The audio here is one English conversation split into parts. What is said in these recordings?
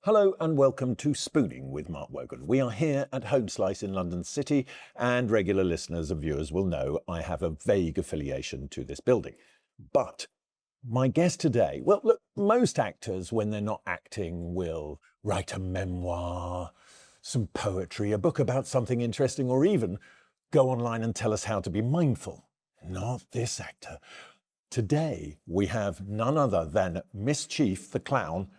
Hello and welcome to Spooning with Mark Wogan. We are here at Homeslice in London City, and regular listeners and viewers will know I have a vague affiliation to this building. But my guest today, well, look, most actors, when they're not acting, will write a memoir, some poetry, a book about something interesting, or even go online and tell us how to be mindful. Not this actor. Today, we have none other than Mischief the Clown.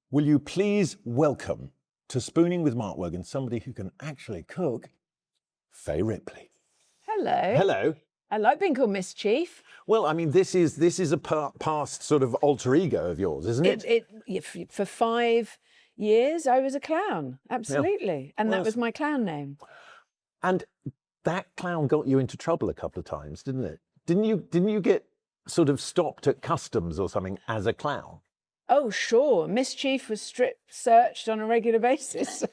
Will you please welcome to Spooning with Mark Wogan somebody who can actually cook, Fay Ripley. Hello. Hello. I like being called Mischief. Well, I mean, this is a past sort of alter ego of yours, isn't it? For 5 years, I was a clown. Absolutely. And Well, that was my clown name. And that clown got you into trouble a couple of times, didn't it? Didn't you get sort of stopped at customs or something as a clown? Oh, sure. Mischief was strip searched on a regular basis.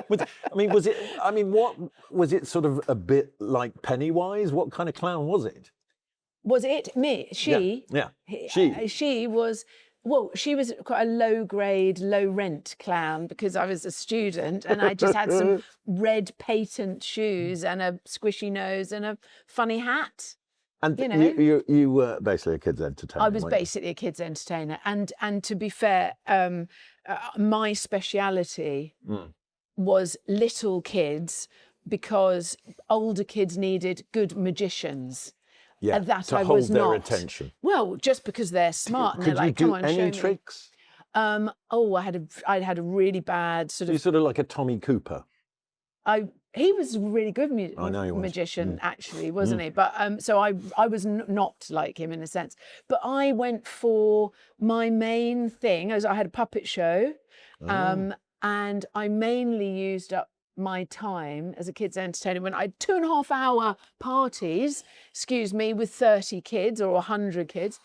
Was it sort of a bit like Pennywise? What kind of clown was it? Was it me? She? Yeah. She was... Well, she was quite a low-grade, low-rent clown because I was a student and I just had some red patent shoes and a squishy nose and a funny hat. And you know, you were basically a kid's entertainer. I was basically a kid's entertainer, and to be fair, my speciality was little kids because older kids needed good magici's. Yeah, And that to I hold was their not. attention. Well, just because they're smart and Could they're like, you do "Come on, any show me." tricks? I had a really bad sort You're of. sort of like a Tommy Cooper. He was a really good I know he was. magician, actually, wasn't he? But so I was not like him in a sense. But I went for my main thing, as I had a puppet show, and I mainly used up my time as a kid's entertainer when I had 2.5-hour parties, with 30 kids or 100 kids.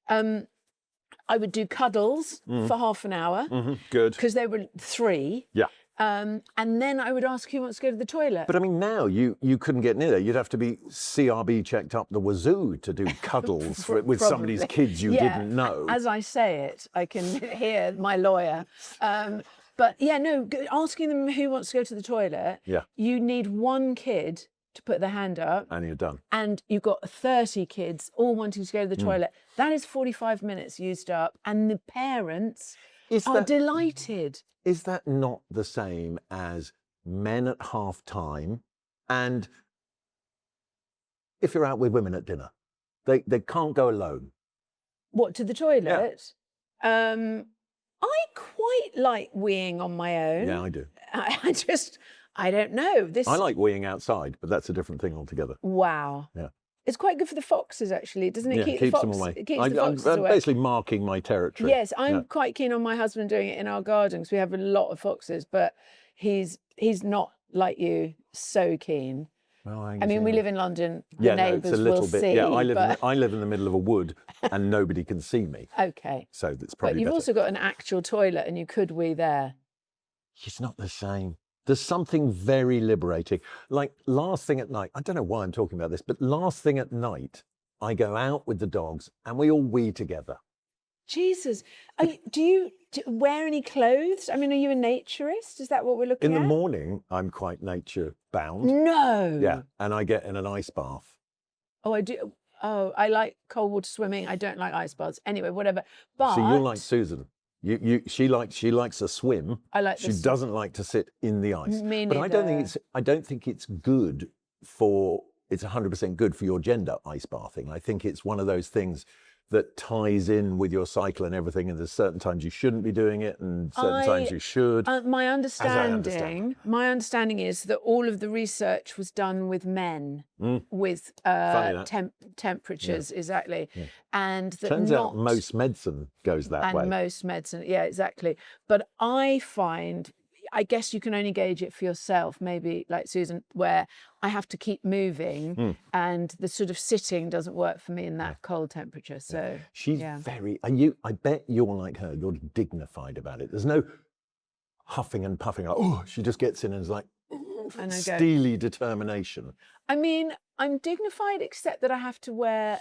I would do cuddles for half an hour. Good. Because there were 3. Yeah. And then I would ask who wants to go to the toilet. But I mean, now you couldn't get near there. You'd have to be CRB checked up the wazoo to do cuddles with somebody's kids you didn't know. As I say it, I can hear my lawyer. But yeah, no, asking them who wants to go to the toilet. Yeah. You need one kid to put their hand up. And you're done. And you've got 30 kids all wanting to go to the toilet. That is 45 minutes used up. And the parents are delighted. Is that not the same as men at half time? And if you're out with women at dinner, they can't go alone. What, to the toilet? Yeah. I quite like weeing on my own. Yeah, I do. I don't know. I like weeing outside, but that's a different thing altogether. Wow. Yeah. It's quite good for the foxes, actually, doesn't it? Yeah, keeps them away. It keeps the foxes I'm away. basically marking my territory. Yes, I'm quite keen on my husband doing it in our gardens. We have a lot of foxes, but he's not like you, so keen. Well, I mean, we live in London. The neighbours it's a little will bit. see. Yeah, I live in the middle of a wood, and nobody can see me. Okay. So that's probably. But you've better. also got an actual toilet, and you could wee there. It's not the same. There's something very liberating. Like last thing at night. I don't know why I'm talking about this, but last thing at night, I go out with the dogs, and we all wee together. Jesus, do you wear any clothes? I mean, are you a naturist? Is that what we're looking at? In the morning, I'm quite nature bound. No. Yeah, and I get in an ice bath. Oh, I do. Oh, I like cold water swimming. I don't like ice baths. Anyway, whatever. But so you're like Susan. She likes a swim. I like. She doesn't like to sit in the ice. Me but neither. I don't think it's good for. It's 100% good for your gender, ice bathing. I think it's one of those things that ties in with your cycle and everything, and there's certain times you shouldn't be doing it and certain times you should. My understanding is that all of the research was done with men with temperatures, exactly. Yeah. And that turns out most medicine goes that way. And most medicine, yeah, exactly. But I find, I guess you can only gauge it for yourself, maybe like Susan, where I have to keep moving and the sort of sitting doesn't work for me in that cold temperature. So she's very, I bet you're like her, you're dignified about it. There's no huffing and puffing, like, oh, she just gets in and is like, steely determination. I mean, I'm dignified except that I have to wear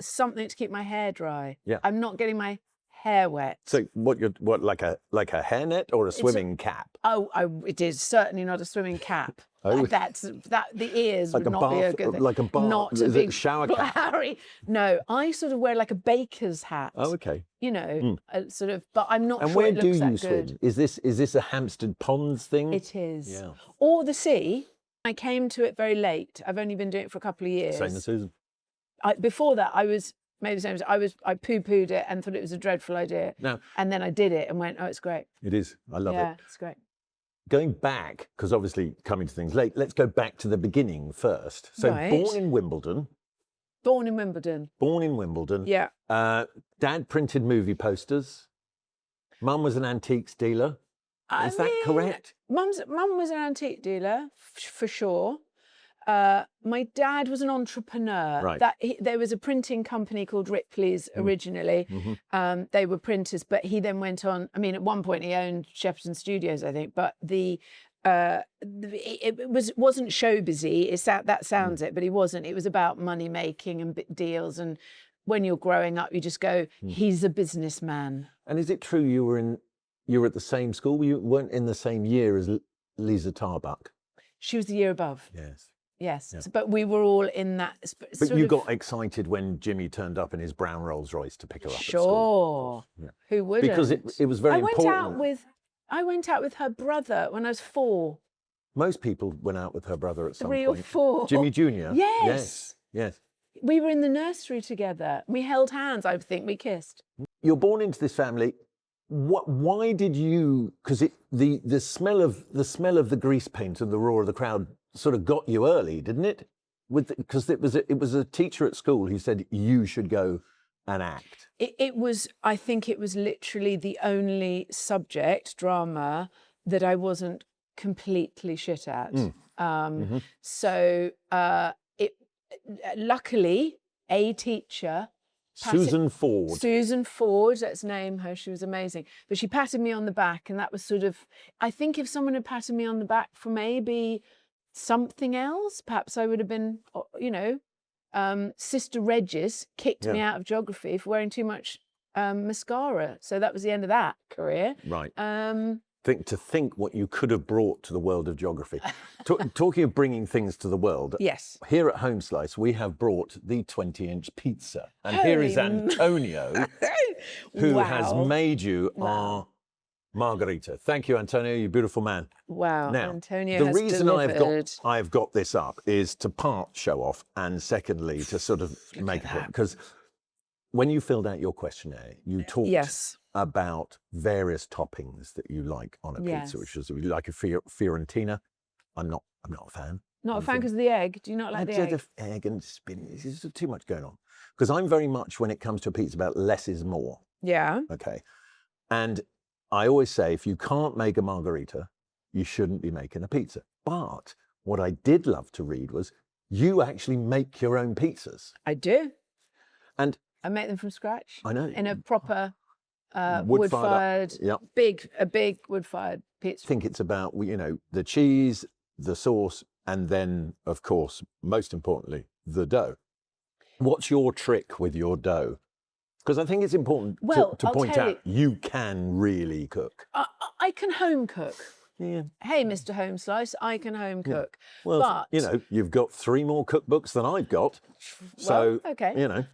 something to keep my hair dry. Yeah. I'm not getting my hair wet. So what like a hairnet or a swimming cap? It is certainly not a swimming cap. Oh. The ears Like would a not be a bath, good thing. like a bath, Not is a it big shower cap? flowery. No, I sort of wear like a baker's hat. Oh, okay. You know, sort of. But I'm not And sure where it do looks you that good. swim? Is this a Hampstead Ponds thing? It is. Yeah. Or the sea. I came to it very late. I've only been doing it for a couple of years. Same as Susan. Before that, I was maybe the same as I poo-pooed it and thought it was a dreadful idea. No. And then I did it and went, oh, it's great. It is. I love it. Yeah, it's great. Going back, because obviously coming to things late, let's go back to the beginning first. So Right. born in Wimbledon. Born in Wimbledon. Born in Wimbledon. Yeah. Dad printed movie posters. Mum was an antiques dealer. Is that correct? Mum was an antique dealer, for sure. My dad was an entrepreneur. Right. There was a printing company called Ripley's originally. Mm-hmm. They were printers, but he then went on. I mean, at one point he owned Shepperton Studios, I think. But it wasn't show busy. That sounds it, but he wasn't. It was about money making and deals. And when you're growing up, you just go, he's a businessman. And is it true you were at the same school? You weren't in the same year as Lisa Tarbuck? She was the year above. Yes. Yes, Yeah. but we were all in that. But you got excited when Jimmy turned up in his brown Rolls Royce to pick her up at school. Sure. Yeah. Who wouldn't? Because it was very important. I went out with her brother when I was 4. Most people went out with her brother at some 3 point. or 4. Jimmy Jr.? Yes. Yes. We were in the nursery together. We held hands. I think we kissed. You're born into this family. Why did you? Because the smell of the grease paint and the roar of the crowd sort of got you early, didn't it? Because it was a teacher at school who said you should go and act. It was. I think it was literally the only subject, drama, that I wasn't completely shit at. So luckily, a teacher. Susan Ford, let's name her. She was amazing. But she patted me on the back, and that was sort of, I think if someone had patted me on the back for maybe something else, perhaps I would have been, Sister Regis kicked me out of geography for wearing too much mascara. So that was the end of that career. Right. Think what you could have brought to the world of geography. Talking of bringing things to the world. Yes. Here at Homeslice, we have brought the 20-inch pizza. And here is Antonio, who has made you our Margherita. Thank you, Antonio, you beautiful man. Wow, now, Antonio the has reason delivered. I've got this up is to part show off, and secondly, to sort of make a point. Because when you filled out your questionnaire, you talked about various toppings that you like on a pizza, which is like a Fiorentina. I'm not a fan. Not a fan because of the egg. Do you not like the egg? The egg and spinach. There's too much going on. Because I'm very much, when it comes to a pizza, about less is more. Yeah. Okay. And I always say, if you can't make a margherita, you shouldn't be making a pizza. But what I did love to read was you actually make your own pizzas. I do. And I make them from scratch. I know. In a proper wood-fired, a big wood-fired pizza. I think it's about, the cheese, the sauce, and then, of course, most importantly, the dough. What's your trick with your dough? Because I think it's important to point out you can really cook. I can home cook. Yeah. Hey, Mr. Homeslice, I can home cook. Well, but, you've got 3 more cookbooks than I've got. So, okay.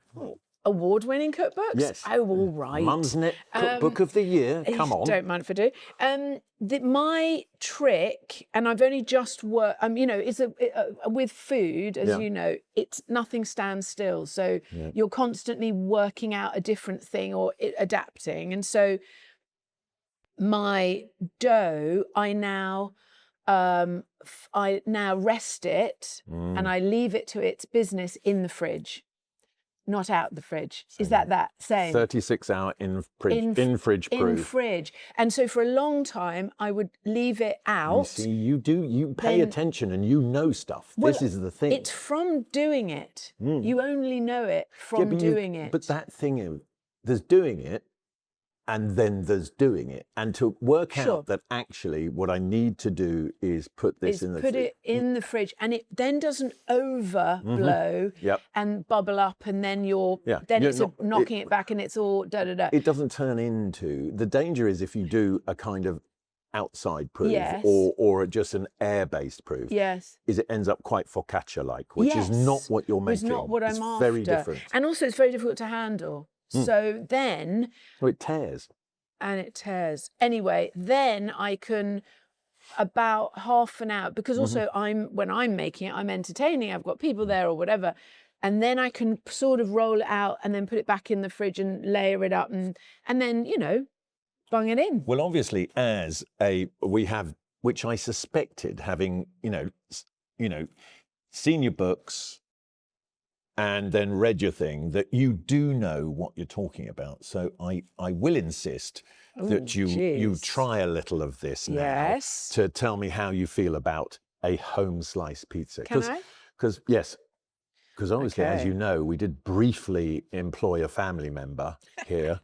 Award-winning cookbooks? Yes. Oh, all right. Mum's Net Cookbook of the Year. Come on. Don't mind if I do. My trick, and I've only just worked, is with food, as you know, it's nothing stands still. So you're constantly working out a different thing or adapting. And so my dough, I now rest it and I leave it to its business in the fridge. Not out the fridge. Same. Is that same? 36-hour in fridge proof. In fridge. And so for a long time, I would leave it out. You see, you pay attention and you know stuff. This is the thing. It's from doing it. You only know it from doing it. But that thing is, there's doing it, and then there's doing it, and to work Sure. out that actually what I need to do is put this in the put fridge. it in the fridge, and it then doesn't overblow Yep. and bubble up, and then you're knocking it back, and it's all da da da. It doesn't turn into, the danger is if you do a kind of outside proof Yes. or just an air-based proof, Yes. is it ends up quite focaccia-like, which is not what you're making. It's not what I'm after. Very different. And also it's very difficult to handle. So then... Well, it tears. And it tears. Anyway, then I can, about half an hour, because also when I'm making it, I'm entertaining, I've got people there or whatever, and then I can sort of roll it out and then put it back in the fridge and layer it up and then, bung it in. Well, obviously, we have, which I suspected, having, seen your books and then read your thing, that you do know what you're talking about. So I will insist that you try a little of this now to tell me how you feel about a home slice pizza. Can I? Because obviously, as you know, we did briefly employ a family member here,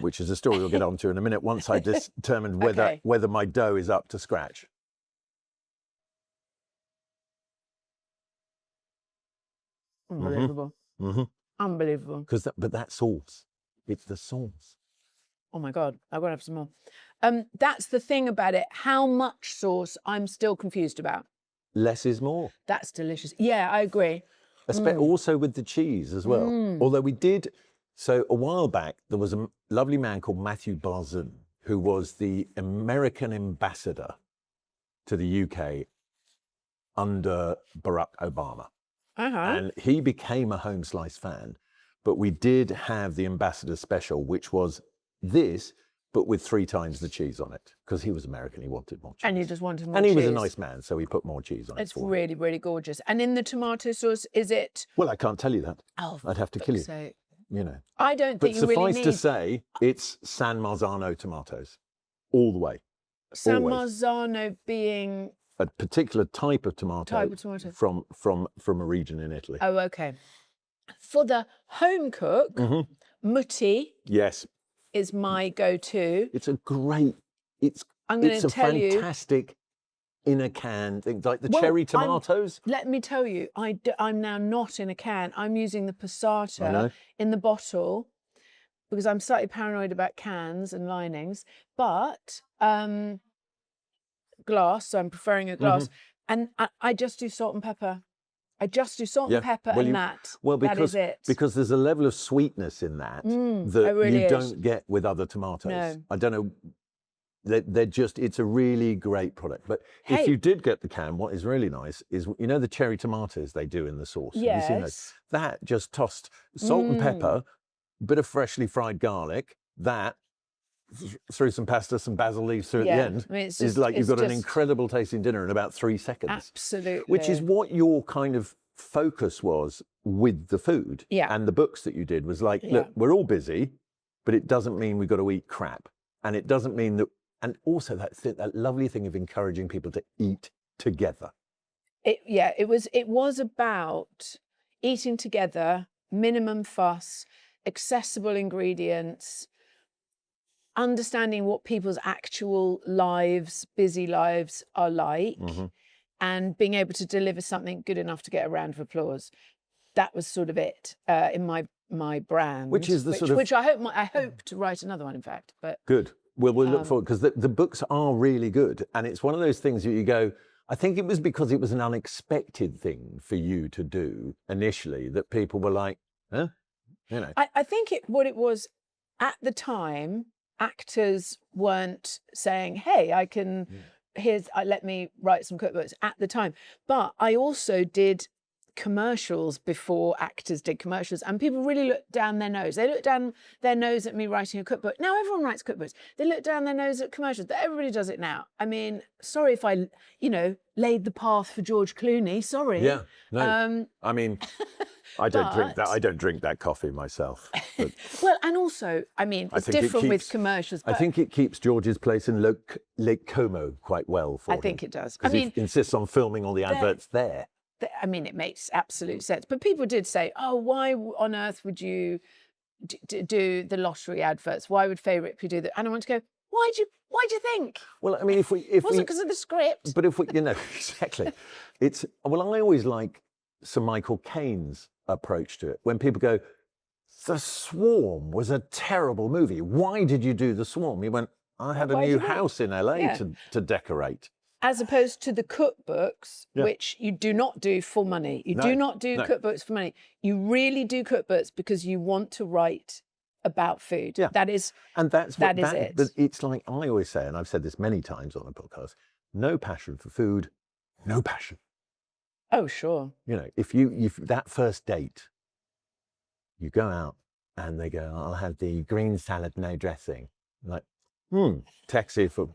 which is a story we'll get onto in a minute, once I determined whether my dough is up to scratch. Unbelievable. Unbelievable. But that sauce, it's the sauce. Oh my God, I've got to have some more. That's the thing about it. How much sauce I'm still confused about. Less is more. That's delicious. Yeah, I agree. Also with the cheese as well. Although we did, so a while back, there was a lovely man called Matthew Barzun, who was the American ambassador to the UK under Barack Obama. And he became a home slice fan. But we did have the ambassador special, which was this, but with 3 times the cheese on it, because he was American, he wanted more cheese. And you just wanted more cheese. And he was a nice man, so he put more cheese on it. It's really, really gorgeous. And in the tomato sauce, is it? Well, I can't tell you that. Oh, I'd have to kill you. Sake. But I don't think you really need. suffice to say, it's San Marzano tomatoes, all the way. San Marzano being a particular type of tomato, from a region in Italy. Oh, okay. For the home cook, mutti. Yes. Is my go-to. It's a great. It's a fantastic in a can thing, like the cherry tomatoes. Let me tell you, I'm now not in a can. I'm using the passata in the bottle because I'm slightly paranoid about cans and linings. But glass, so I'm preferring a glass. And I just do salt and pepper. I just do salt and pepper that is it. Because there's a level of sweetness in that that you don't get with other tomatoes. No. I don't know. They're just, it's a really great product. But if you did get the can, what is really nice is, the cherry tomatoes they do in the sauce. Yes. Have you seen those? That just tossed salt and pepper, bit of freshly fried garlic, that through some pasta, some basil leaves through at the end, is like you've got an incredible tasting dinner in about 3 seconds. Absolutely. Which is what your kind of focus was with the food. And the books that you did was like, look, we're all busy, but it doesn't mean we've got to eat crap. And it doesn't mean that, and also that lovely thing of encouraging people to eat together. It was about eating together, minimum fuss, accessible ingredients, understanding what people's actual lives, busy lives are like, and being able to deliver something good enough to get a round of applause. That was sort of it in my brand. Which I hope to write another one, in fact. But good. We'll look forward, because the books are really good. And it's one of those things that you go, I think it was because it was an unexpected thing for you to do initially that people were like, huh? I think what it was at the time, actors weren't saying, hey, let me write some cookbooks at the time. But I also did commercials before actors did commercials, and people really looked down their nose. They looked down their nose at me writing a cookbook. Now everyone writes cookbooks. They look down their nose at commercials. Everybody does it now. I mean, sorry if I, laid the path for George Clooney. Sorry. Yeah. No. I mean, I don't drink that coffee myself. But well, and also, I mean, it's different with commercials. I think it keeps George's place in Lake Como quite well for him. I think it does. Because he insists on filming all the adverts there. I mean, it makes absolute sense. But people did say, oh, why on earth would you do the lottery adverts? Why would Fay Ripley do that? And I want to go, why do you think? Well, I mean, if It wasn't because of the script. But if we, exactly. I always like Sir Michael Caine's approach to it. When people go, The Swarm was a terrible movie. Why did you do The Swarm? He went, I had a new house in LA to decorate. As opposed to the cookbooks, which you do not do for money. You do not do cookbooks for money. You really do cookbooks because you want to write about food. Yeah. That is it. But it's like I always say, and I've said this many times on the podcast, no passion for food, no passion. Oh, sure. If that first date, you go out and they go, I'll have the green salad, no dressing. Like, taxi for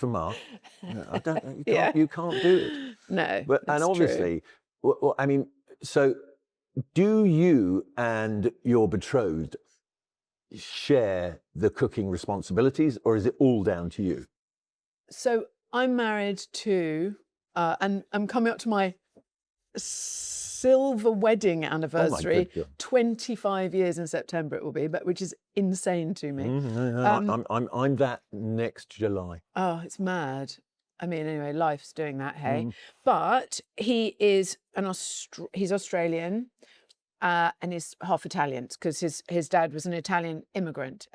Mark. You can't do it. No. And obviously, well, I mean, so do you and your betrothed share the cooking responsibilities, or is it all down to you? So I'm married to, and I'm coming up to my silver wedding anniversary. 25 years in September it will be, but which is insane to me. I'm that next July. Oh, it's mad. I mean, anyway, life's doing that, hey. But he is he's Australian, and he's half Italian because his dad was an Italian immigrant,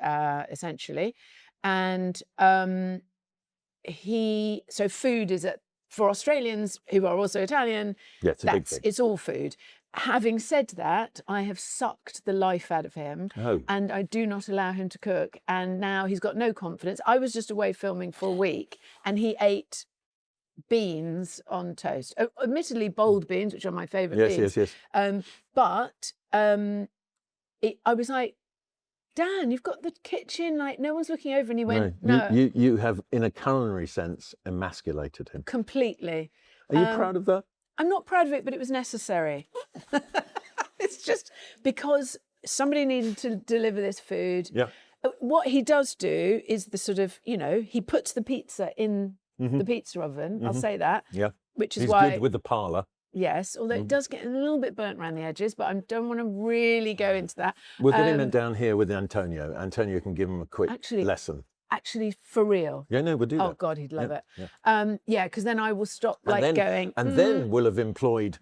essentially, and so food is for Australians who are also Italian. Yeah, it's a big thing. It's all food. Having said that, I have sucked the life out of him, and I do not allow him to cook. And now he's got no confidence. I was just away filming for a week, and he ate beans on toast. Admittedly, bold beans, which are my favourite beans. Yes. But I was like, Dan, you've got the kitchen, like no one's looking over. And he went, no. You have, in a culinary sense, emasculated him. Completely. Are you proud of that? I'm not proud of it, but it was necessary. It's just because somebody needed to deliver this food. Yeah. What he does do is the sort of, he puts the pizza in the pizza oven. I'll say that. Yeah. Which is He's why. good with the parlour. Yes, although it does get a little bit burnt around the edges, but I don't want to really go into that. We'll get him down here with Antonio. Antonio can give him a quick lesson. Actually, for real. Yeah, no, we'll do that. Oh, God, he'd love it. Yeah, because then I will stop going. And then we'll have employed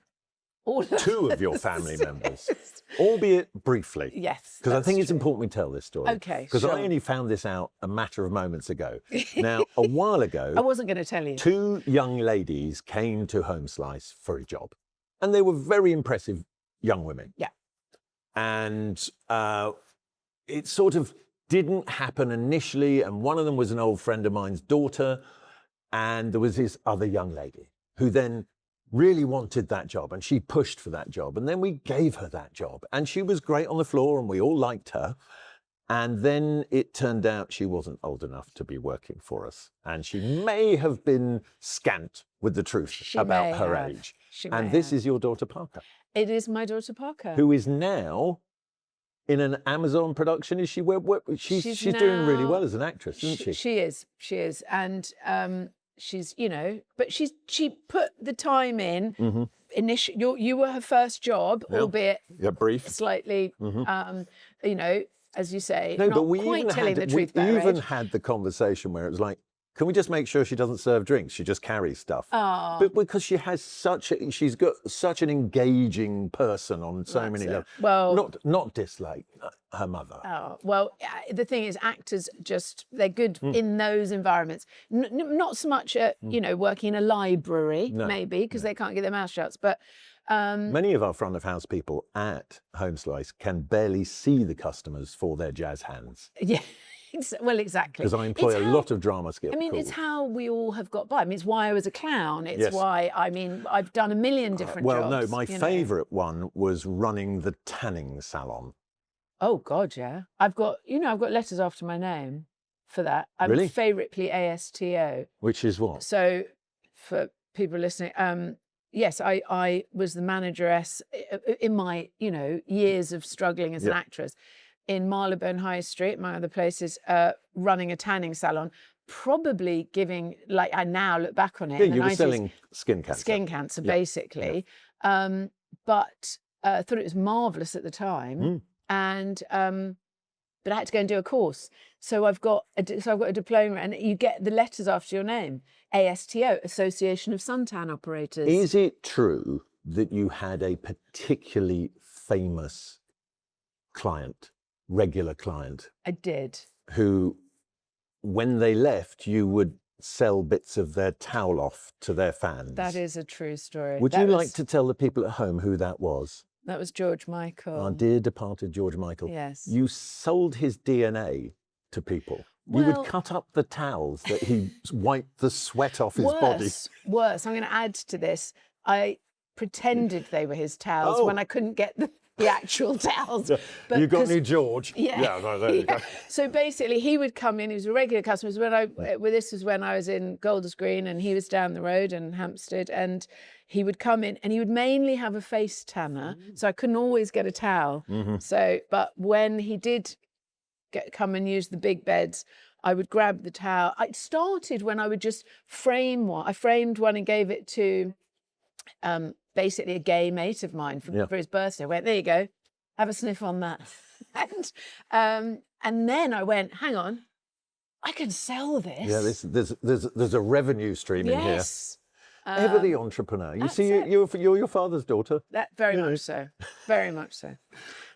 two of your family members, albeit briefly. Yes. Because I think it's important we tell this story. Okay, because I only found this out a matter of moments ago. Now, a while ago, I wasn't going to tell you. Two young ladies came to Homeslice for a job, and they were very impressive young women. Yeah. And it sort of didn't happen initially, and one of them was an old friend of mine's daughter, and there was this other young lady who then really wanted that job, and she pushed for that job, and then we gave her that job, and she was great on the floor, and we all liked her. And then it turned out she wasn't old enough to be working for us, and she may have been scant with the truth about her age. And this is your daughter Parker. It is my daughter Parker, who is now in an Amazon production. Is she? She's doing really well as an actress, isn't she? She is, and she's, but she put the time in. Initially, you were her first job, albeit brief, slightly, as you say, no, not but we quite even telling the truth about her we even age. had the conversation where it was like, can we just make sure she doesn't serve drinks? She just carries stuff. Oh. But because she's got such an engaging person on so many levels. Well, not dislike her mother. Oh, well, the thing is, actors they're good in those environments. Not so much at, working in a library, maybe, because they can't get their mouth shut. But many of our front of house people at Homeslice can barely see the customers for their jazz hands. Yeah. Well, exactly. Because I employ a lot of drama skills. I mean, it's how we all have got by. I mean, it's why I was a clown. It's why, I've done a million different jobs. Well, no, my favourite one was running the tanning salon. Oh, God, yeah. I've got letters after my name for that. I'm Really? Fay Ripley, ASTO. Which is what? So, for people listening, yes, I was the manageress in my, years of struggling as an actress in Marylebone High Street, among other places, running a tanning salon, probably giving, like I now look back on it. Yeah, you were selling skin cancer. Skin cancer, basically. But I thought it was marvellous at the time. and but I had to go and do a course. So I've got a diploma, and you get the letters after your name. ASTO, Association of Suntan Operators. Is it true that you had a particularly famous client, regular client? I did. Who, when they left, you would sell bits of their towel off to their fans? That is a true story. Would you like to tell the people at home who that was? That was George Michael. Our dear departed George Michael. Yes. You sold his DNA to people. You would cut up the towels that he wiped the sweat off his body. Worse. I'm going to add to this. I pretended they were his towels when I couldn't get the actual towels. But you got me, George. Yeah. No, there you go. So basically, he would come in. He was a regular customer. This was when I was in Golders Green, and he was down the road in Hampstead, and he would come in, and he would mainly have a face tanner, so I couldn't always get a towel. So, but when he did come and use the big beds, I would grab the towel. It started when I would just frame one. I framed one and gave it to basically a gay mate of mine for his birthday. I went, there you go, have a sniff on that. And then I went, hang on, I can sell this. Yeah, there's a revenue stream in here. Ever the entrepreneur. You see, you're your father's daughter. That very much so. Very much so.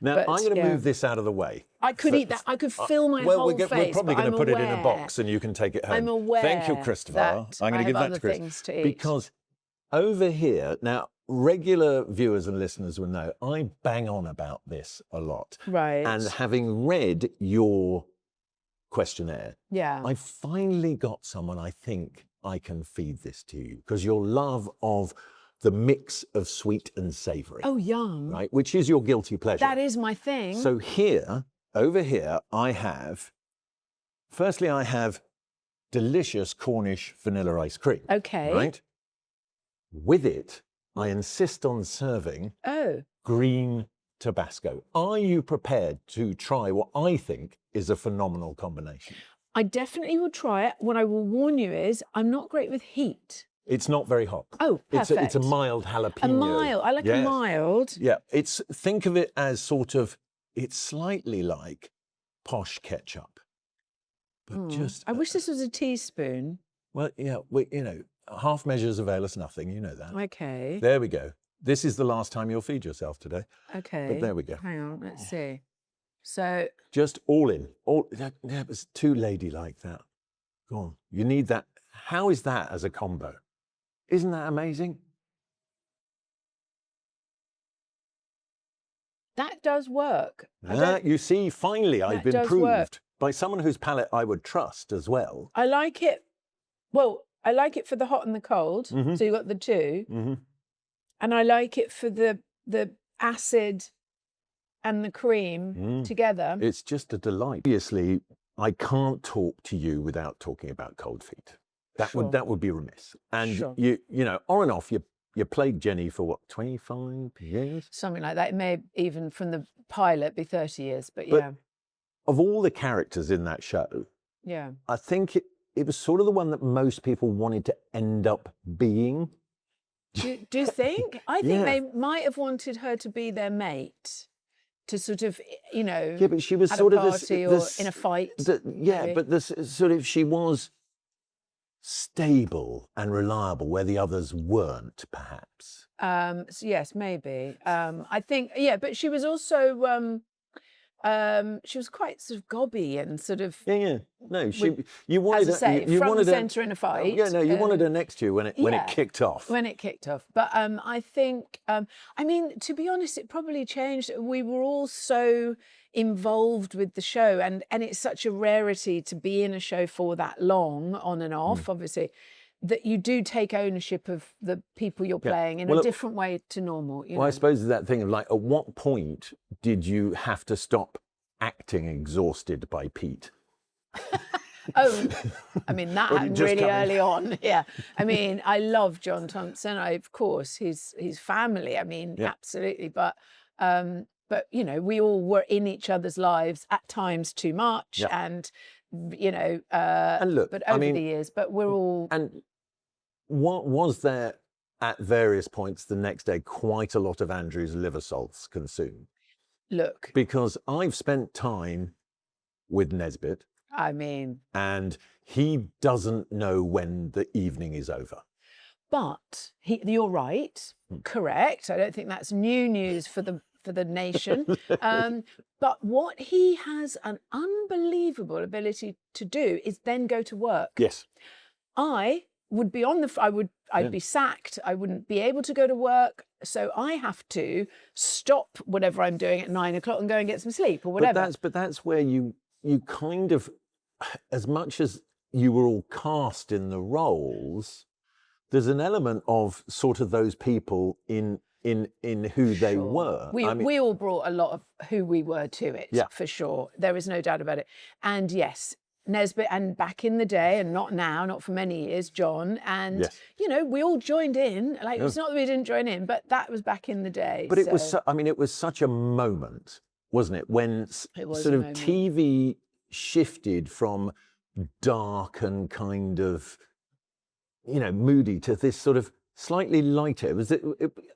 Now, I'm going to move this out of the way. I could eat that. I could fill my whole face. We're probably going to put it in a box and you can take it home. I'm aware. Thank you, Christopher. I'm going to give that to Chris. To eat. Because over here, now, regular viewers and listeners will know, I bang on about this a lot. Right. And having read your questionnaire, I finally got someone I think I can feed this to you, because your love of the mix of sweet and savoury. Oh, yum. Right, which is your guilty pleasure. That is my thing. So over here, I have delicious Cornish vanilla ice cream. Okay. Right? With it, I insist on serving green Tabasco. Are you prepared to try what I think is a phenomenal combination? I definitely will try it. What I will warn you is I'm not great with heat. It's not very hot. Oh, perfect. It's a mild jalapeno. A mild. I like a mild. Yeah. Think of it as it's slightly like posh ketchup. But I wish this was a teaspoon. Well, yeah, half measures avail us nothing. You know that. Okay. There we go. This is the last time you'll feed yourself today. Okay. But there we go. Hang on, let's see. So just all in. It was too ladylike, that. Go on. You need that. How is that as a combo? Isn't that amazing? That does work. You see, finally, I've been proved by someone whose palate I would trust as well. I like it. Well, I like it for the hot and the cold. So you've got the two. And I like it for the acid and the cream together. It's just a delight. Obviously, I can't talk to you without talking about cold feet. That would be remiss. And you know, on and off, you played Jenny for what, 25 years? Something like that. It may even from the pilot be 30 years, but yeah. Of all the characters in that show, I think it was sort of the one that most people wanted to end up being. Do you think? I think they might have wanted her to be their mate. To sort of, you know, but she was at sort a of party or in a fight. But she was stable and reliable where the others weren't, perhaps. So yes, maybe. I think, but she was also she was quite sort of gobby and sort of No, you wanted as I say, you front wanted and centre in a fight. You wanted her next to you when it kicked off. When it kicked off. But I think I mean, to be honest, it probably changed. We were all so involved with the show, and it's such a rarity to be in a show for that long, on and off, obviously, that you do take ownership of the people you're playing in a different way to normal. You know? I suppose it's that thing of like, at what point did you have to stop acting exhausted by Pete? I mean, that happened really early on. Yeah. I mean, I love John Thompson. Of course, his family. I mean, absolutely. But you know, we all were in each other's lives at times too much, and you know, and look, but over the years, but we're all. And what was there at various points the next day? Quite a lot of Andrew's liver salts consumed. Look, Because I've spent time with Nesbitt, I mean, and he doesn't know when the evening is over. but you're right, correct. I don't think that's new news for the nation. But what he has an unbelievable ability to do is then go to work. Yes. I would be I'd be sacked. I wouldn't be able to go to work. So I have to stop whatever I'm doing at 9 o'clock and go and get some sleep or whatever. But that's where you kind of, as much as you were all cast in the roles, there's an element of sort of those people in who they were. We all brought a lot of who we were to it, for sure. There is no doubt about it. And yes, Nesbitt, and back in the day, and not now, not for many years, John, and we all joined in. Like it's not that we didn't join in, but that was back in the day. But it was such a moment, wasn't it, when sort of TV shifted from dark and kind of moody to this sort of slightly lighter.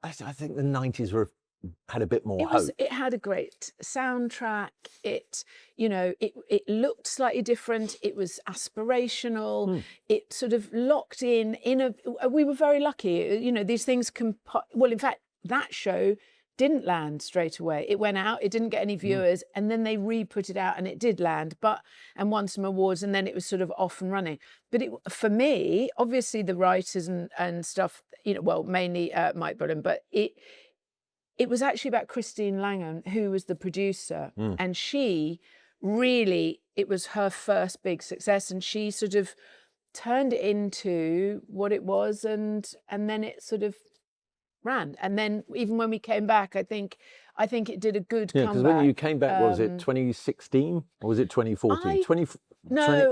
I think the 90s had a bit more hope. It had a great soundtrack. It looked slightly different. It was aspirational. It sort of locked in we were very lucky. These things in fact, that show didn't land straight away. It went out, it didn't get any viewers, and then they re-put it out and it did land, and won some awards, and then it was sort of off and running. But for me, obviously the writers and stuff, mainly Mike Bullen, but it was actually about Christine Langham, who was the producer, and she really, it was her first big success, and she sort of turned it into what it was, and then it sort of ran. And then even when we came back, I think it did a good comeback. Because when you came back, was it 2016 or was it 2014?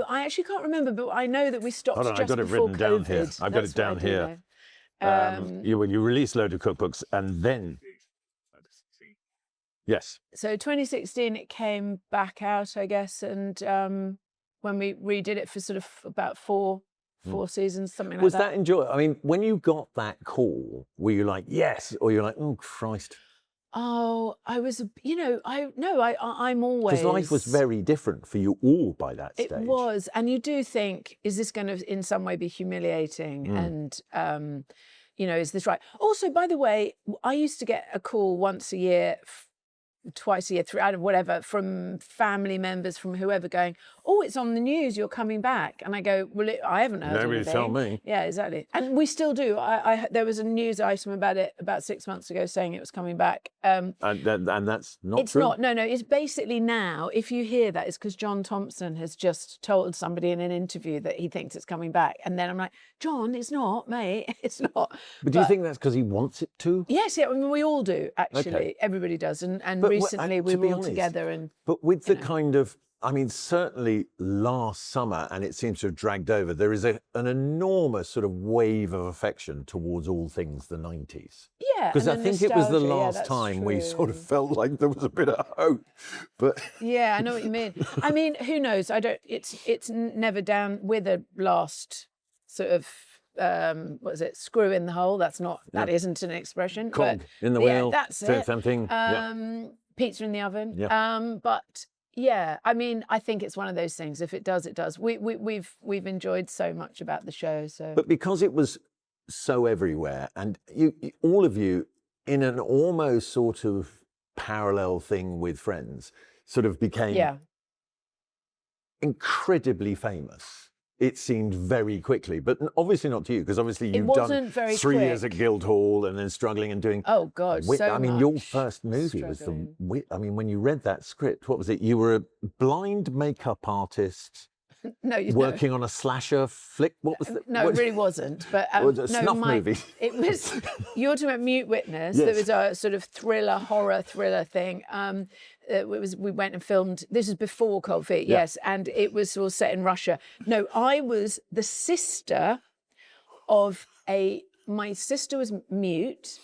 I actually can't remember, but I know that we stopped just I've got it before written COVID. down here. I've got it down here. You released a load of cookbooks, and then yes. So 2016, it came back out, I guess, and when we redid it for sort of about four seasons, something like that. Was that enjoyable? I mean, when you got that call, were you like, yes, or you're like, oh, Christ? Oh, I was, I'm always... Because life was very different for you all by that stage. It was, and you do think, is this going to in some way be humiliating? And, is this right? Also, by the way, I used to get a call once a year, twice a year, out of whatever, from family members, from whoever, going, oh, it's on the news, you're coming back. And I go, well, I haven't heard anything. Nobody tell me. Yeah, exactly. And we still do. There was a news item about it about 6 months ago saying it was coming back. And that's not it's true? It's not. No. It's basically now, if you hear that, it's because John Thompson has just told somebody in an interview that he thinks it's coming back. And then I'm like, John, it's not, mate. It's not. But do you think that's because he wants it to? Yes, yeah. I mean, we all do, actually. Okay. Everybody does. And recently we were all together. But with the kind of, I mean, certainly last summer, and it seems to have dragged over, there is an enormous sort of wave of affection towards all things the 90s. Yeah. Because I think it was the last time we sort of felt like there was a bit of hope. But yeah, I know what you mean. I mean, who knows? It's never down with a last sort of what is it? Screw in the hole. That isn't an expression. Cog in the wheel. That's it. Something. Pizza in the oven. Yeah. But yeah, I mean, I think it's one of those things. If it does, it does. We've enjoyed so much about the show. So, but because it was so everywhere, and you all of you, in an almost sort of parallel thing with Friends, sort of became incredibly famous. It seemed very quickly, but obviously not to you, because obviously you've done 3 years at Guildhall and then struggling and doing. Oh God, I mean, your first movie was when you read that script, what was it? You were a blind makeup artist. No, working on a slasher flick. What was it? No, it really wasn't. But a snuff movie. It was. You're talking about Mute Witness. Yes. There was a sort of horror thriller thing. We went and filmed. This is before Cold Feet, yes, and it was all set in Russia. No, I was the sister of my sister was mute,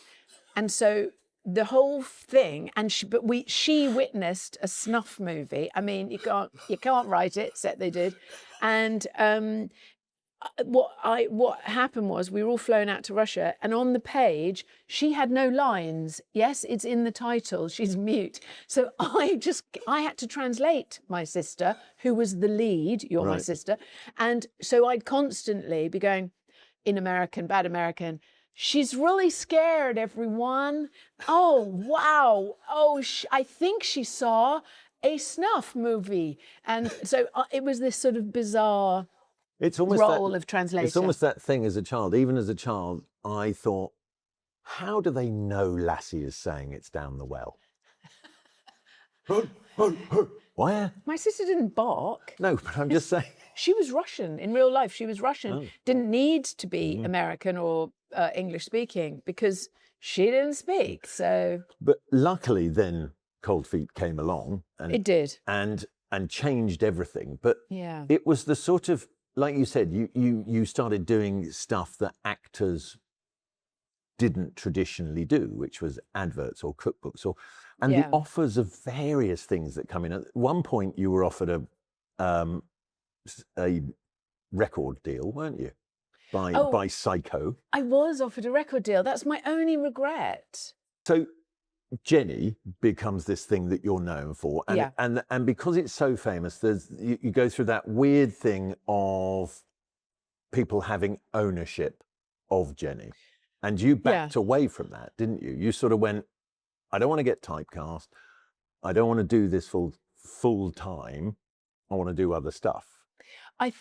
and so the whole thing, and she witnessed a snuff movie. I mean, you can't write it, except they did, and what happened was we were all flown out to Russia, and on the page she had no lines. Yes, it's in the title. She's mute. So I had to translate my sister, who was the lead. You're my sister, and so I'd constantly be going in American, bad American. She's really scared, everyone. Oh wow. Oh, I think she saw a snuff movie, and so it was this sort of bizarre. It's almost role of translation. It's almost that thing as a child. Even as a child, I thought, how do they know Lassie is saying it's down the well? Where? My sister didn't bark. No, but I'm just saying. She was Russian. In real life, she was Russian. Oh. Didn't need to be American or English speaking because she didn't speak. So. But luckily then Cold Feet came along. And it did. And changed everything. But yeah, it was the sort of, like you said, you started doing stuff that actors didn't traditionally do, which was adverts or cookbooks, and the offers of various things that come in. At one point, you were offered a record deal, weren't you? By Psycho. I was offered a record deal. That's my only regret. So Jenny becomes this thing that you're known for, and because it's so famous, you go through that weird thing of people having ownership of Jenny, and you backed away from that, didn't you? You sort of went, I don't want to get typecast, I don't want to do this full time, I want to do other stuff. I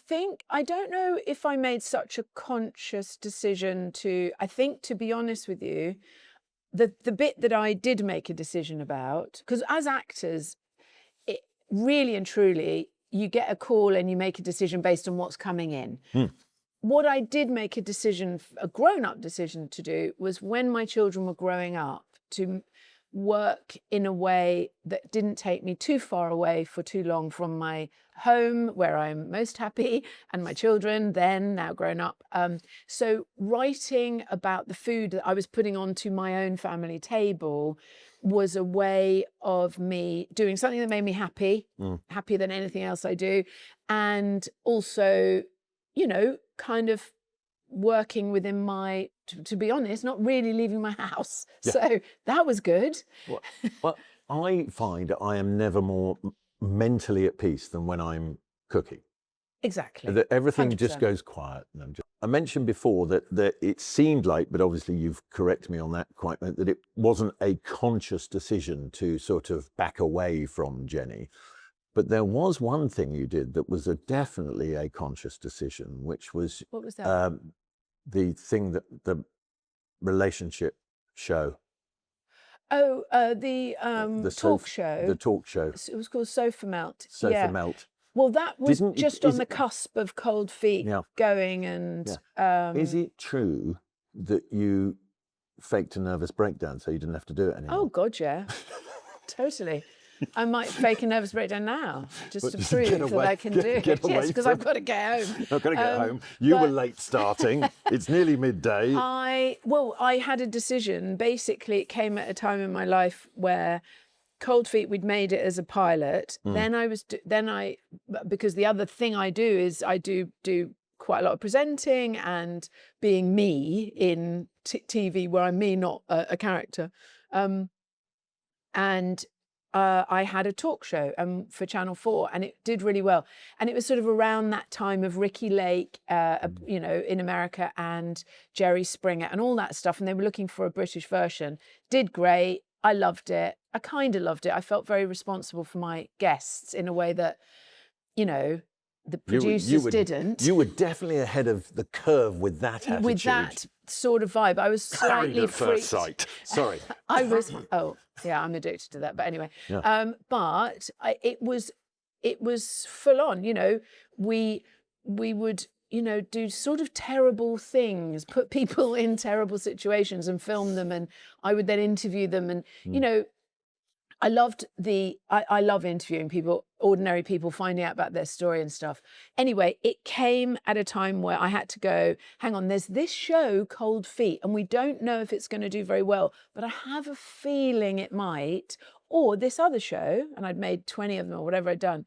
don't know if I made such a conscious decision I think, to be honest with you, the bit that I did make a decision about, because as actors, it really and truly, you get a call and you make a decision based on what's coming in. What I did make a grown-up decision to do was, when my children were growing up, to work in a way that didn't take me too far away for too long from my home, where I'm most happy, and my children, now grown up. So writing about the food that I was putting onto my own family table was a way of me doing something that made me happy, happier than anything else I do. And also, kind of working within to be honest, not really leaving my house. Yeah. So that was good. Well, I find I am never more mentally at peace than when I'm cooking. Exactly. That everything 100%. Just goes quiet. And I mentioned before that it seemed like, but obviously you've corrected me on that quite, that it wasn't a conscious decision to sort of back away from Jenny. But there was one thing you did that was definitely a conscious decision, which was... What was that? The thing that the relationship show. Oh, the talk show. The talk show. It was called Sofa Melt. Sofa Melt. Well, that was just on the cusp of Cold Feet going, and... Is it true that you faked a nervous breakdown so you didn't have to do it anymore? Oh, God, yeah. Totally. I might fake a nervous breakdown now, just to prove that I can do it. Yes, because I've got to get home. I've got to get home. You were late starting. It's nearly midday. I had a decision. Basically, it came at a time in my life where Cold Feet, we'd made it as a pilot. Because the other thing I do is I do quite a lot of presenting and being me in TV, where I'm me, not a character. I had a talk show for Channel 4, and it did really well. And it was sort of around that time of Ricky Lake, in America, and Jerry Springer and all that stuff. And they were looking for a British version. Did great. I loved it. I kind of loved it. I felt very responsible for my guests in a way that, the producers didn't. You were definitely ahead of the curve with that attitude. With that sort of vibe. I was slightly freaked. First sight. Sorry. I was... Oh, yeah, I'm addicted to that. But anyway, it was full on. We would, do sort of terrible things, put people in terrible situations and film them, and I would then interview them, and I love interviewing people, ordinary people, finding out about their story and stuff. Anyway, it came at a time where I had to go, hang on, there's this show, Cold Feet, and we don't know if it's going to do very well, but I have a feeling it might, or this other show, and I'd made 20 of them or whatever I'd done.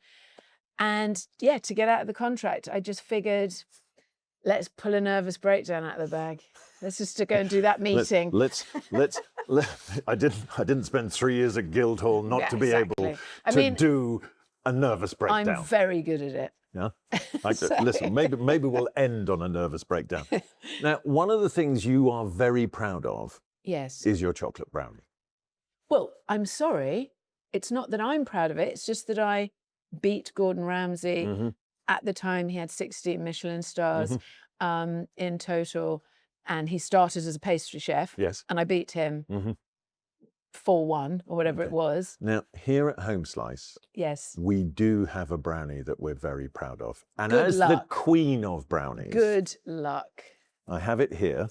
And to get out of the contract, I just figured, Let's pull a nervous breakdown out of the bag. Let's just go and do that meeting. Let's I didn't spend 3 years at Guildhall not to be able to do a nervous breakdown. I'm very good at it. Yeah. Listen, maybe we'll end on a nervous breakdown. Now, one of the things you are very proud of is your chocolate brownie. Well, I'm sorry. It's not that I'm proud of it. It's just that I beat Gordon Ramsay. Mm-hmm. At the time, he had 16 Michelin stars in total. And he started as a pastry chef. Yes. And I beat him 4-1 or whatever it was. Now, here at Homeslice, we do have a brownie that we're very proud of. And the queen of brownies. Good luck. I have it here.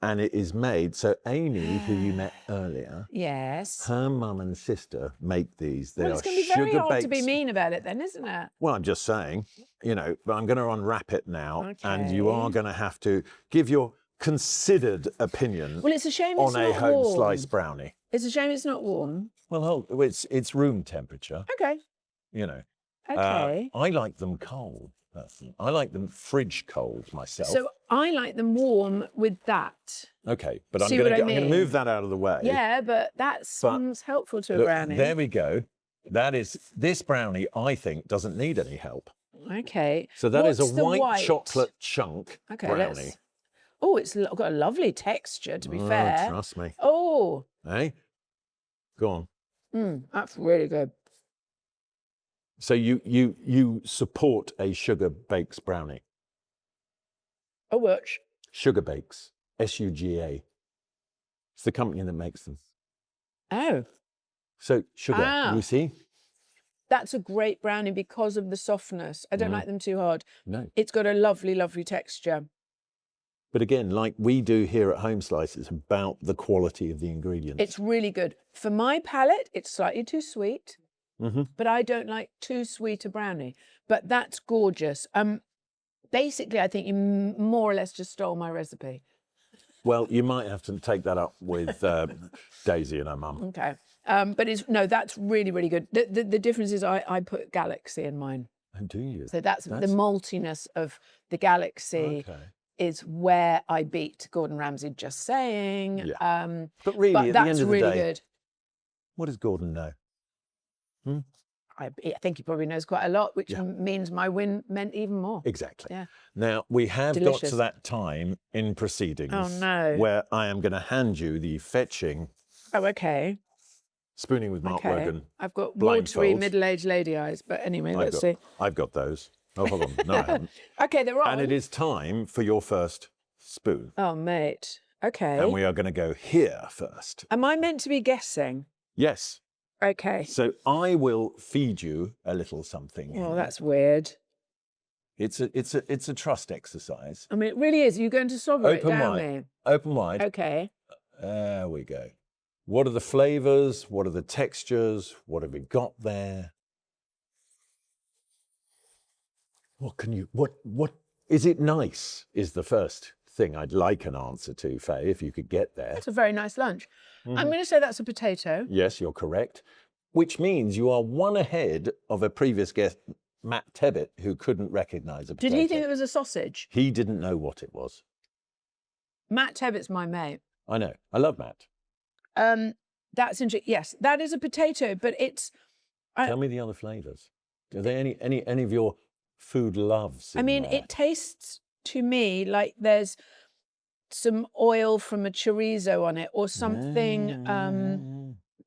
And it is made, so Amy, who you met earlier, her mum and sister make these. They it's going to be very hard to be mean about it then, isn't it? Well, I'm just saying, but I'm going to unwrap it now, and you are going to have to give your considered opinion it's a shame on a Homeslice brownie. It's a shame it's not warm. Well, it's room temperature. Okay. Okay. I like them cold. I like them fridge cold myself. So I like them warm with that. Okay, but I'm going to move that out of the way. Yeah, but that sounds helpful to a brownie. There we go. This brownie, I think, doesn't need any help. Okay. So that is a white chocolate chunk brownie. It's got a lovely texture, to be fair. Trust me. Oh. Hey, go on. That's really good. So you support a Sugar Bakes brownie? Oh, which? Sugar Bakes, Suga. It's the company that makes them. Oh. So sugar, you see? That's a great brownie because of the softness. I don't like them too hard. No. It's got a lovely, lovely texture. But again, like we do here at Homeslice, it's about the quality of the ingredients. It's really good. For my palate, it's slightly too sweet. But I don't like too sweet a brownie. But that's gorgeous. Basically, I think you more or less just stole my recipe. Well, you might have to take that up with Daisy and her mum. Okay. But that's really, really good. The difference is I put Galaxy in mine. Oh, do you? So that's the maltiness of the Galaxy. Okay. Is where I beat Gordon Ramsay, just saying. Yeah. But really, at the end of the day, good. What does Gordon know? I think he probably knows quite a lot, which means my win meant even more. Exactly. Yeah. Now, we have got to that time in proceedings where I am going to hand you the fetching Spooning with Mark Wogan. I've got watery middle-aged lady eyes, but anyway, let's see. I've got those. Oh, hold on. No, I haven't. Okay, they're on. And it is time for your first spoon. Oh, mate. Okay. And we are going to go here first. Am I meant to be guessing? Yes. Okay. So I will feed you a little something. Oh, that's weird. It's a trust exercise. I mean, it really is. You're going to sob it down me. Open wide. Okay. There we go. What are the flavours? What are the textures? What have we got there? What is it nice is the first thing I'd like an answer to, Fay, if you could get there. That's a very nice lunch. I'm going to say that's a potato. Yes, you're correct. Which means you are one ahead of a previous guest, Matt Tebbett, who couldn't recognise a potato. Did he think it was a sausage? He didn't know what it was. Matt Tebbett's my mate. I know. I love Matt. That's interesting. Yes, that is a potato, but it's... Tell me the other flavours. Are there any of your food loves in there? It tastes to me like there's some oil from a chorizo on it or something,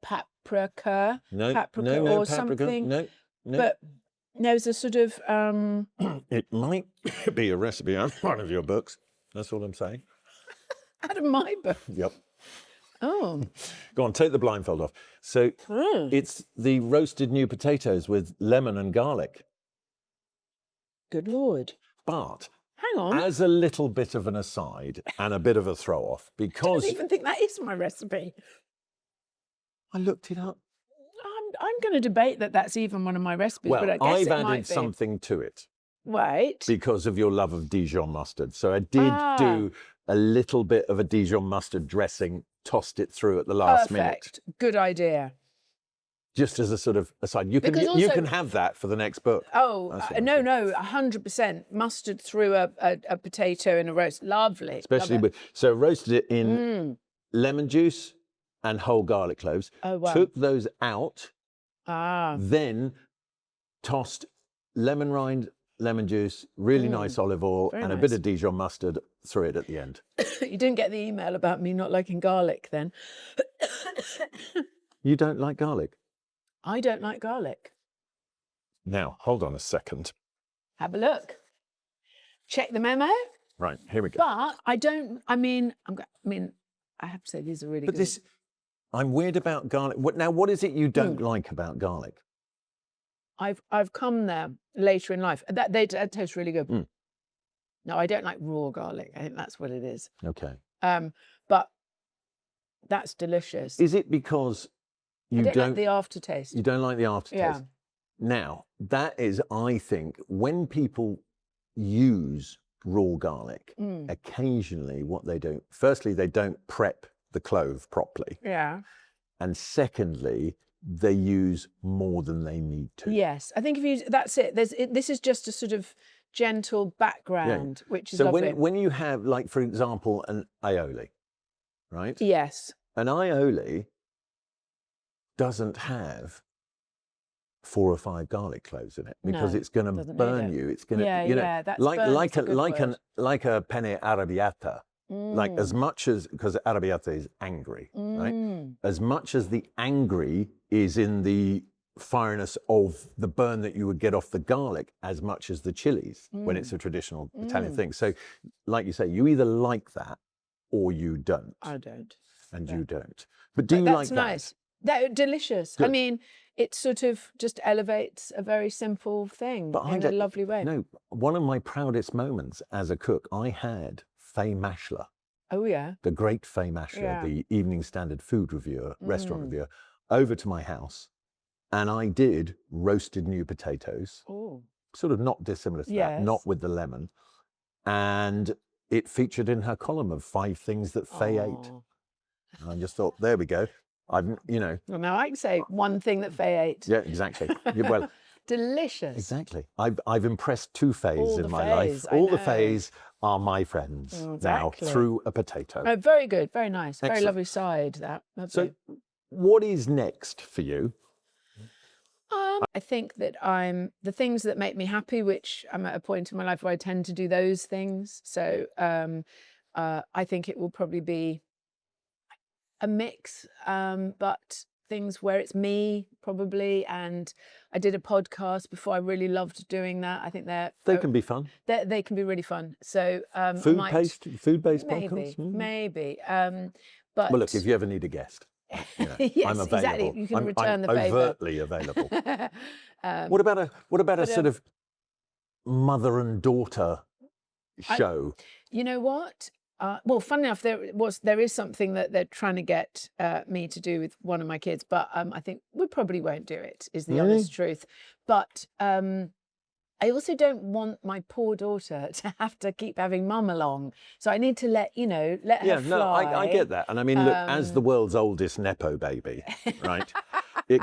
paprika. No, paprika no, or paprika. something. No. But there's a sort of... It might be a recipe out of one of your books. That's all I'm saying. Out of my book? Yep. Oh. Go on, take the blindfold off. So it's the roasted new potatoes with lemon and garlic. Good Lord. But hang on, as a little bit of an aside and a bit of a throw-off, because... I don't even think that is my recipe. I looked it up. I'm going to debate that that's even one of my recipes, well, but I guess I've added something to it. Right. Because of your love of Dijon mustard. So I did do a little bit of a Dijon mustard dressing, tossed it through at the last minute. Good idea. Just as a sort of aside, you Because you also- can have that for the next book. Oh, That's what I'm no, saying. no, 100%. Mustard through a potato in a roast. Lovely. Especially Love it. with, so roasted it in lemon juice and whole garlic cloves. Oh, wow. Took those out, Ah, then tossed lemon rind, lemon juice, really nice olive oil, Very and a nice. bit of Dijon mustard through it at the end. you didn't get the email about me not liking garlic then. You don't like garlic? I don't like garlic. Now, hold on a second. Have a look. Check the memo. Right, here we go. But I don't. I mean, I have to say these are really But good. this, I'm weird about garlic. Now, what is it you don't like about garlic? I've come there later in life. That tastes really good. No, I don't like raw garlic. I think that's what it is. Okay. But that's delicious. Is it because you I don't like the aftertaste. you don't like the aftertaste? Yeah. Now, that is, I think, when people use raw garlic, occasionally what they do, firstly, they don't prep the clove properly. Yeah. And secondly, they use more than they need to. Yes, I think if you that's it. This is just a sort of gentle background, which is So lovely. when you have, like, for example, an aioli, right? Yes. An aioli doesn't have 4 or 5 garlic cloves in it because No, it's going to doesn't need burn it. you. It's going to, Yeah, you know, yeah, that's like burn's like a a good word. like a penne arrabbiata. Like, as much as, because arrabbiata is angry, right? As much as the angry is in the fireness of the burn that you would get off the garlic, as much as the chilies when it's a traditional Italian thing. So, like you say, you either like that or you don't. I don't. And you don't. But do you That's like that? nice. That delicious. I Good. mean, it sort of just elevates a very simple thing But I in a don't- lovely way. No, one of my proudest moments as a cook, I had Fay Ripley, Oh yeah. the great Fay Ripley, Yeah. the Evening Standard food reviewer, restaurant reviewer, over to my house. And I did roasted new potatoes, Oh. sort of not dissimilar to that, not Yes. with the lemon. And it featured in her column of 5 things that Fay ate. And I just thought, there we go. Well, now I can say one thing that Fay ate. Yeah, exactly. Yeah, well, Delicious. exactly. I've impressed 2 Fays All in the my Fays, life. I All the know. Fays are my friends now Exactly. through a potato. Oh, very good. Very nice. Very Excellent. lovely side. That. So, Lovely. what is next for you? I think that the things that make me happy, which I'm at a point in my life where I tend to do those things. So I think it will probably be a mix, but things where it's me probably. And I did a podcast before. I really loved doing that. I think They can be fun. they can be really fun. So Food-based maybe, podcasts? maybe. But Well, look, if you ever need a guest, you know, yes, I'm available. exactly. You can return I'm the favour. overtly available. What about a sort of mother and daughter show? You know what? Well, funnily enough, there is something that they're trying to get me to do with one of my kids, but I think we probably won't do it. Is the honest truth. But I also don't want my poor daughter to have to keep having mum along. So I need to let her Yeah, fly. no, I get that. And I mean, look, as the world's oldest Nepo baby, right, it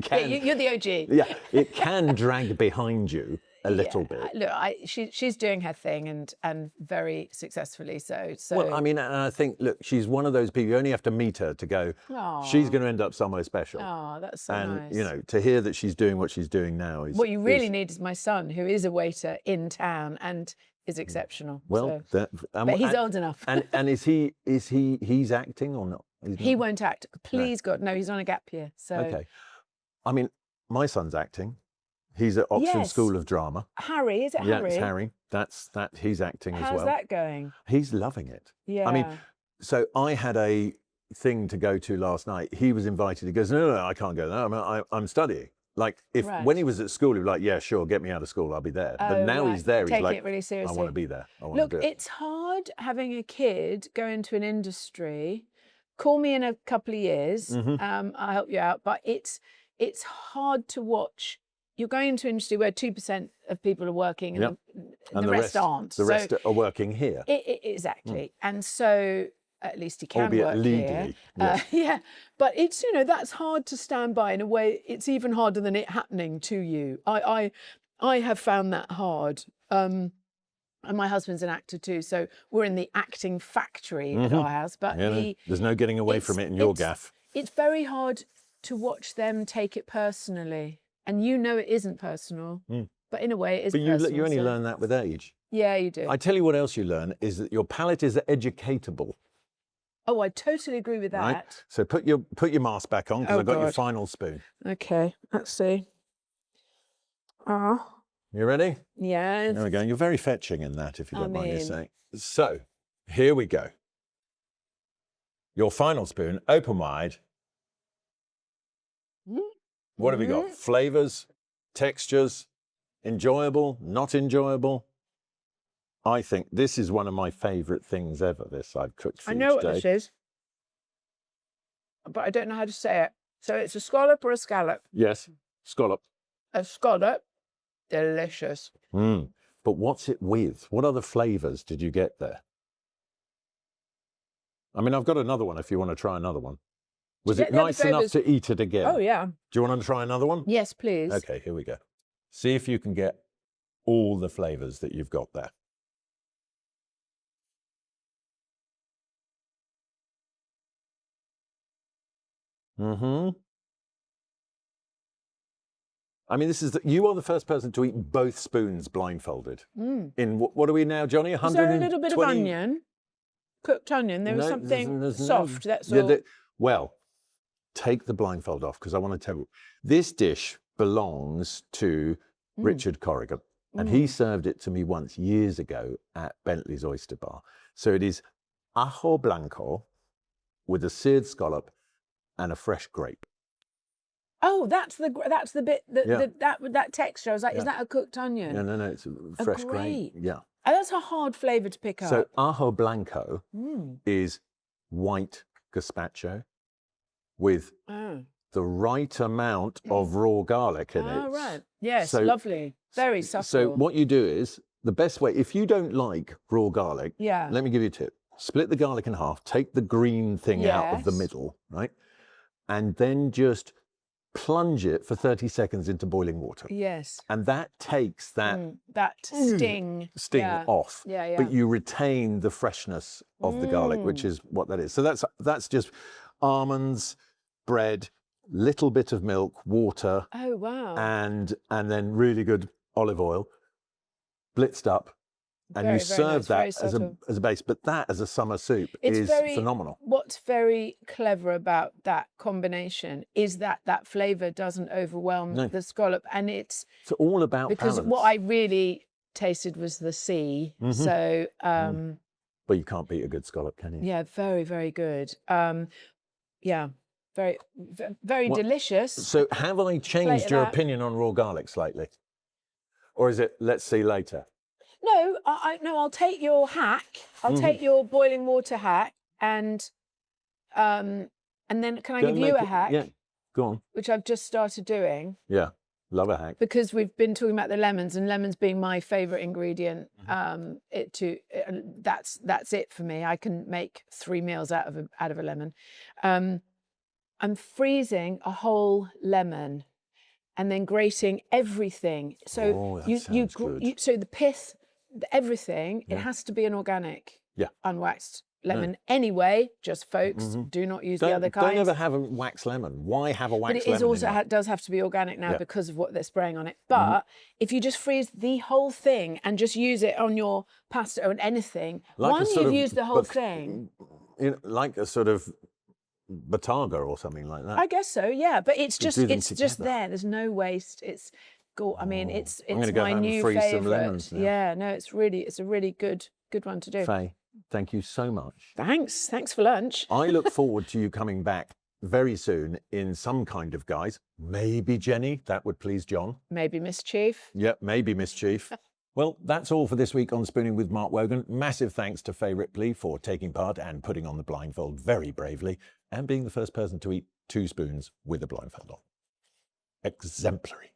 can... Yeah, you're the OG. Yeah, it can drag behind you a little bit. Look, she's doing her thing and very successfully. So Well, I mean, and I think, look, she's one of those people, you only have to meet her to go, she's going to end up somewhere special. Oh, that's so and, nice. you know, to hear that she's doing what she's doing now is... What you really need is my son, who is a waiter in town and is exceptional. Well, so. But he's old enough. and he's acting or not? He won't act. Please, God, no, he's on a gap year. So Okay. I mean, my son's acting. He's at Oxford Yes. School of Drama. Harry, is it Yeah, Harry? it's Harry. That he's acting as How's well. that going? He's loving it. Yeah. I mean, so I had a thing to go to last night. He was invited. He goes, no, I can't go there. I'm studying. Like, when he was at school, he was like, yeah, sure, get me out of school, I'll be there. But Oh, now right. he's there, he's Take like, it really I seriously. want to be there. I want Look, to do it. it's hard having a kid go into an industry. Call me in a couple of years. Mm-hmm. I'll help you out. But it's hard to watch. You're going into an industry where 2% of people are working and, Yep. the rest aren't. The rest are working here. Exactly. And so at least he can Albeit work legally, here. yes. Yeah, but it's, you know, that's hard to stand by. In a way, it's even harder than it happening to you. I have found that hard. And my husband's an actor too, so we're in the acting factory at our house. But Yeah, there's no getting away from it in your gaff. It's very hard to watch them take it personally, and you know it isn't personal, but in a way it is. But personal, you only learn that with age. Yeah, you do. I tell you what else you learn is that your palate is educatable. Oh, I totally agree with that. Right? So put your mask back on, because I've got your final spoon. Okay, let's see. You ready? Yeah. There we go. You're very fetching in that, if you don't mind me saying. So, here we go. Your final spoon, open wide. What have we got? Flavours, textures, enjoyable, not enjoyable? I think this is one of my favourite things ever, this I've cooked for you today. I know what this is, but I don't know how to say it. So it's a scallop or a scallop? Yes, scallop. A scallop. Delicious. But what's it with? What other flavours did you get there? I mean, I've got another one if you want to try another one. Was it nice enough to eat it again? Oh, yeah. Do you want to try another one? Yes, please. Okay, here we go. See if you can get all the flavours that you've got there. I mean, you are the first person to eat both spoons blindfolded. In what are we now, Johnny? 120? Is there a little bit of onion? Cooked onion? There was something soft, that's all. Well, take the blindfold off, because I want to tell you, this dish belongs to Richard Corrigan, and he served it to me once years ago at Bentley's Oyster Bar. So it is ajo blanco with a seared scallop and a fresh grape. Oh, that's the bit that texture. I was like, is that a cooked onion? No, it's a fresh grape. Yeah. Oh, that's a hard flavour to pick up. So ajo blanco is white gazpacho with the right amount of raw garlic in it. Oh, right. Yes, so, lovely. Very subtle. So what you do is, the best way, if you don't like raw garlic, let me give you a tip. Split the garlic in half, take the green thing out of the middle, right? And then just plunge it for 30 seconds into boiling water. Yes. And that takes that sting off. Yeah. But you retain the freshness of the garlic, which is what that is. So that's just almonds, bread, little bit of milk, water. Oh, wow. And then really good olive oil, blitzed up. And you serve that as a base, but that as a summer soup is phenomenal. What's very clever about that combination is that flavour doesn't overwhelm the scallop, and it's all about because balance. what I really tasted was the sea. So, but you can't beat a good scallop, can you? Yeah, very, very good. Yeah, very, very delicious. So, have I changed your opinion on raw garlic slightly, or is it let's see later? No, I'll take your hack. I'll take your boiling water hack, and then can I give you a hack? Yeah, go on. Which I've just started doing. Yeah, love a hack. Because we've been talking about the lemons, and lemons being my favourite ingredient. That's it for me. I can make 3 meals out of a lemon. I'm freezing a whole lemon, and then grating everything. So so the pith. Everything, it has to be an organic, unwaxed lemon anyway. Just folks, do not use the other kinds. Don't ever have a wax lemon. Why have a wax lemon? But it is also does have to be organic now because of what they're spraying on it. But if you just freeze the whole thing and just use it on your pasta or anything, once you've used the whole thing, like a sort of Bataga or something like that. I guess so, yeah. But it's just there. There's no waste. It's I mean, it's my new favourite. Yeah, no, it's a really good one to do. Fay, thank you so much. Thanks for lunch. I look forward to you coming back very soon in some kind of guise. Maybe Jenny, that would please John. Maybe Mischief. Yep, maybe Mischief. Well, that's all for this week on Spooning with Mark Wogan. Massive thanks to Fay Ripley for taking part and putting on the blindfold very bravely and being the first person to eat 2 spoons with a blindfold on. Exemplary.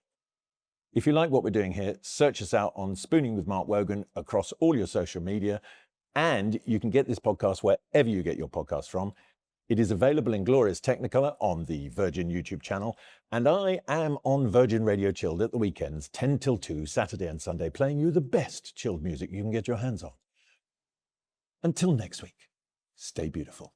If you like what we're doing here, search us out on Spooning with Mark Wogan across all your social media And you can get this podcast wherever you get your podcast from. It is available in glorious Technicolor on the Virgin YouTube channel. And I am on Virgin Radio Chilled at the weekends, 10 till 2, Saturday and Sunday, playing you the best chilled music you can get your hands on. Until next week, stay beautiful.